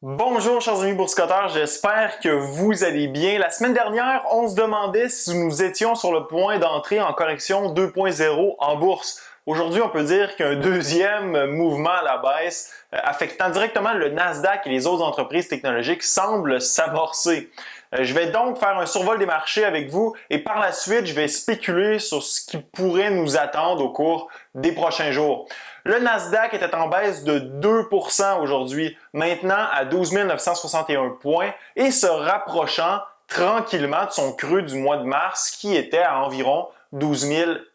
Bonjour chers amis boursicotteurs, j'espère que vous allez bien. La semaine dernière, on se demandait si nous étions sur le point d'entrer en correction 2.0 en bourse. Aujourd'hui, on peut dire qu'un deuxième mouvement à la baisse affectant directement le Nasdaq et les autres entreprises technologiques semble s'amorcer. Je vais donc faire un survol des marchés avec vous et par la suite, je vais spéculer sur ce qui pourrait nous attendre au cours des prochains jours. Le Nasdaq était en baisse de 2% aujourd'hui, maintenant à 12 961 points et se rapprochant tranquillement de son creux du mois de mars qui était à environ 12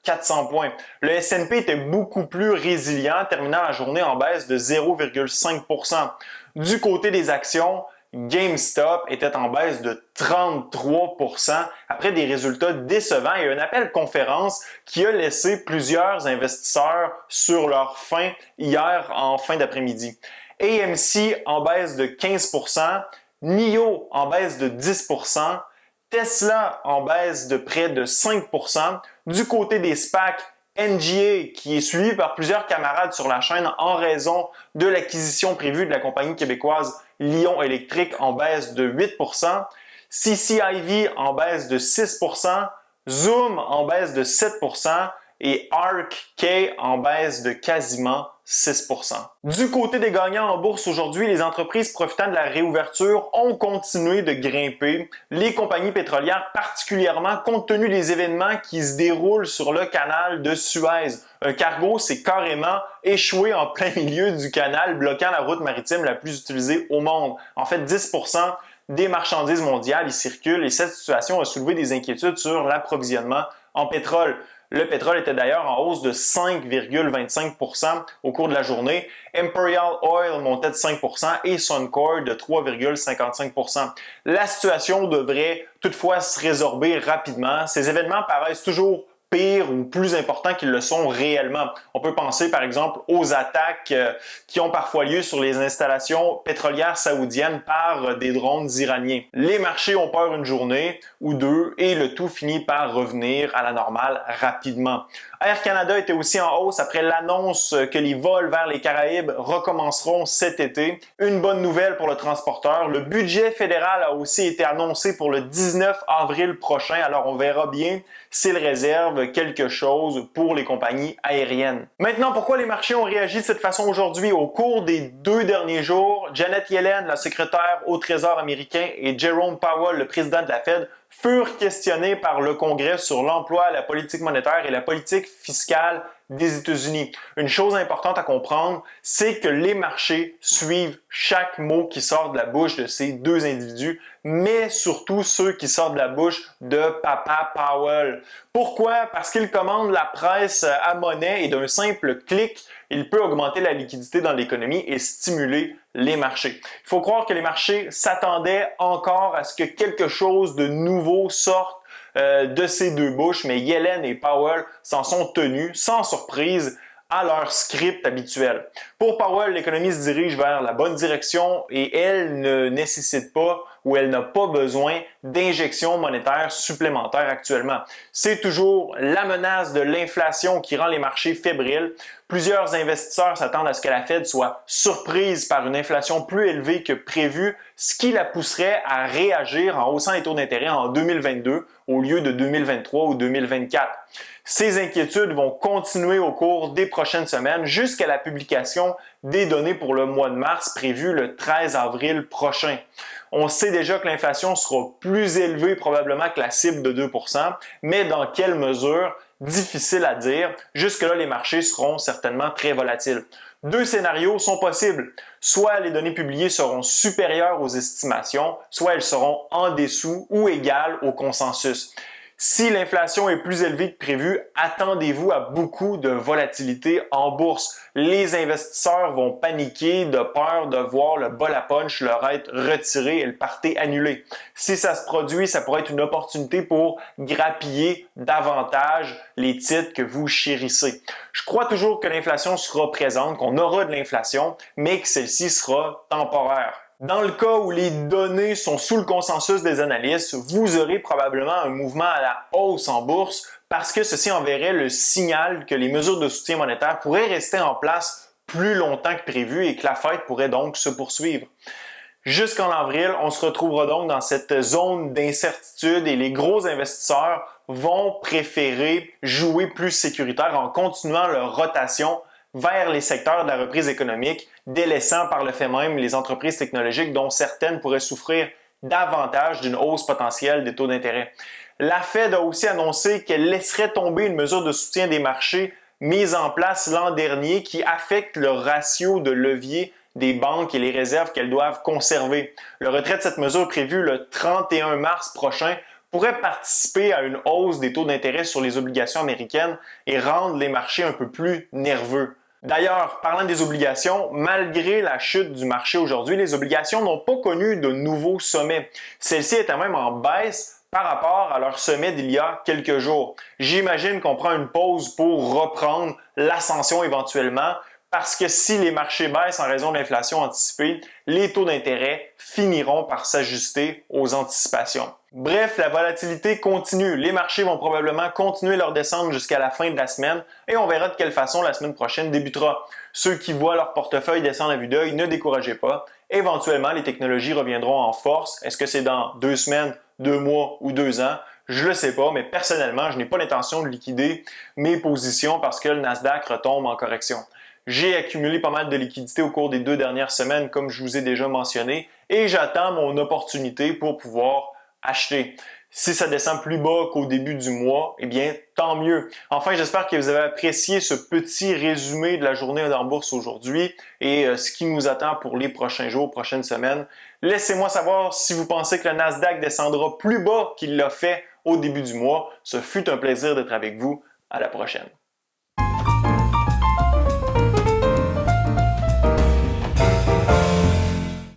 400 points. Le S&P était beaucoup plus résilient, terminant la journée en baisse de 0,5%. Du côté des actions, GameStop était en baisse de 33% après des résultats décevants et un appel conférence qui a laissé plusieurs investisseurs sur leur faim hier en fin d'après-midi. AMC en baisse de 15%, NIO en baisse de 10%, Tesla en baisse de près de 5%. Du côté des SPAC, NGA, qui est suivi par plusieurs camarades sur la chaîne en raison de l'acquisition prévue de la compagnie québécoise Lion Électrique en baisse de 8%, CCIV en baisse de 6%, Zoom en baisse de 7% et ARK en baisse de quasiment 6%. Du côté des gagnants en bourse aujourd'hui, les entreprises profitant de la réouverture ont continué de grimper. Les compagnies pétrolières particulièrement compte tenu des événements qui se déroulent sur le canal de Suez. Un cargo s'est carrément échoué en plein milieu du canal, bloquant la route maritime la plus utilisée au monde. En fait, 10% des marchandises mondiales y circulent et cette situation a soulevé des inquiétudes sur l'approvisionnement en pétrole. Le pétrole était d'ailleurs en hausse de 5,25% au cours de la journée. Imperial Oil montait de 5% et Suncor de 3,55%. La situation devrait toutefois se résorber rapidement. Ces événements paraissent toujours pires ou plus importants qu'ils le sont réellement. On peut penser par exemple aux attaques qui ont parfois lieu sur les installations pétrolières saoudiennes par des drones iraniens. Les marchés ont peur une journée ou deux et le tout finit par revenir à la normale rapidement. Air Canada était aussi en hausse après l'annonce que les vols vers les Caraïbes recommenceront cet été. Une bonne nouvelle pour le transporteur. Le budget fédéral a aussi été annoncé pour le 19 avril prochain, alors on verra bien s'il réserve quelque chose pour les compagnies aériennes. Maintenant, pourquoi les marchés ont réagi de cette façon aujourd'hui? Au cours des 2 derniers jours, Janet Yellen, la secrétaire au Trésor américain, et Jerome Powell, le président de la Fed, furent questionnés par le Congrès sur l'emploi, la politique monétaire et la politique fiscale des États-Unis. Une chose importante à comprendre, c'est que les marchés suivent chaque mot qui sort de la bouche de ces deux individus, mais surtout ceux qui sortent de la bouche de Papa Powell. Pourquoi? Parce qu'il commande la presse à monnaie et d'un simple clic, il peut augmenter la liquidité dans l'économie et stimuler les marchés. Il faut croire que les marchés s'attendaient encore à ce que quelque chose de nouveau sorte de ces deux bouches, mais Yellen et Powell s'en sont tenus sans surprise à leur script habituel. Pour Powell, l'économie se dirige vers la bonne direction et elle ne nécessite pas ou elle n'a pas besoin d'injections monétaires supplémentaires actuellement. C'est toujours la menace de l'inflation qui rend les marchés fébriles. Plusieurs investisseurs s'attendent à ce que la Fed soit surprise par une inflation plus élevée que prévu, ce qui la pousserait à réagir en haussant les taux d'intérêt en 2022 au lieu de 2023 ou 2024. Ces inquiétudes vont continuer au cours des prochaines semaines jusqu'à la publication des données pour le mois de mars prévu le 13 avril prochain. On sait déjà que l'inflation sera plus élevée probablement que la cible de 2%, mais dans quelle mesure? Difficile à dire. Jusque-là, les marchés seront certainement très volatiles. Deux scénarios sont possibles. Soit les données publiées seront supérieures aux estimations, soit elles seront en dessous ou égales au consensus. Si l'inflation est plus élevée que prévu, attendez-vous à beaucoup de volatilité en bourse. Les investisseurs vont paniquer de peur de voir le bol à punch leur être retiré et le party annulé. Si ça se produit, ça pourrait être une opportunité pour grappiller davantage les titres que vous chérissez. Je crois toujours que l'inflation sera présente, qu'on aura de l'inflation, mais que celle-ci sera temporaire. Dans le cas où les données sont sous le consensus des analystes, vous aurez probablement un mouvement à la hausse en bourse parce que ceci enverrait le signal que les mesures de soutien monétaire pourraient rester en place plus longtemps que prévu et que la fête pourrait donc se poursuivre. Jusqu'en avril, on se retrouvera donc dans cette zone d'incertitude et les gros investisseurs vont préférer jouer plus sécuritaire en continuant leur rotation vers les secteurs de la reprise économique, délaissant par le fait même les entreprises technologiques dont certaines pourraient souffrir davantage d'une hausse potentielle des taux d'intérêt. La Fed a aussi annoncé qu'elle laisserait tomber une mesure de soutien des marchés mise en place l'an dernier qui affecte le ratio de levier des banques et les réserves qu'elles doivent conserver. Le retrait de cette mesure prévue le 31 mars prochain pourrait participer à une hausse des taux d'intérêt sur les obligations américaines et rendre les marchés un peu plus nerveux. D'ailleurs, parlant des obligations, malgré la chute du marché aujourd'hui, les obligations n'ont pas connu de nouveaux sommets. Celles-ci étaient même en baisse par rapport à leur sommet d'il y a quelques jours. J'imagine qu'on prend une pause pour reprendre l'ascension éventuellement, parce que si les marchés baissent en raison de l'inflation anticipée, les taux d'intérêt finiront par s'ajuster aux anticipations. Bref, la volatilité continue. Les marchés vont probablement continuer leur descente jusqu'à la fin de la semaine et on verra de quelle façon la semaine prochaine débutera. Ceux qui voient leur portefeuille descendre à vue d'œil, ne découragez pas. Éventuellement, les technologies reviendront en force. Est-ce que c'est dans 2 semaines, 2 mois ou 2 ans? Je le sais pas, mais personnellement, je n'ai pas l'intention de liquider mes positions parce que le Nasdaq retombe en correction. J'ai accumulé pas mal de liquidités au cours des 2 dernières semaines, comme je vous ai déjà mentionné, et j'attends mon opportunité pour pouvoir acheter. Si ça descend plus bas qu'au début du mois, eh bien, tant mieux. Enfin, j'espère que vous avez apprécié ce petit résumé de la journée en bourse aujourd'hui et ce qui nous attend pour les prochains jours, prochaines semaines. Laissez-moi savoir si vous pensez que le Nasdaq descendra plus bas qu'il l'a fait au début du mois. Ce fut un plaisir d'être avec vous. À la prochaine.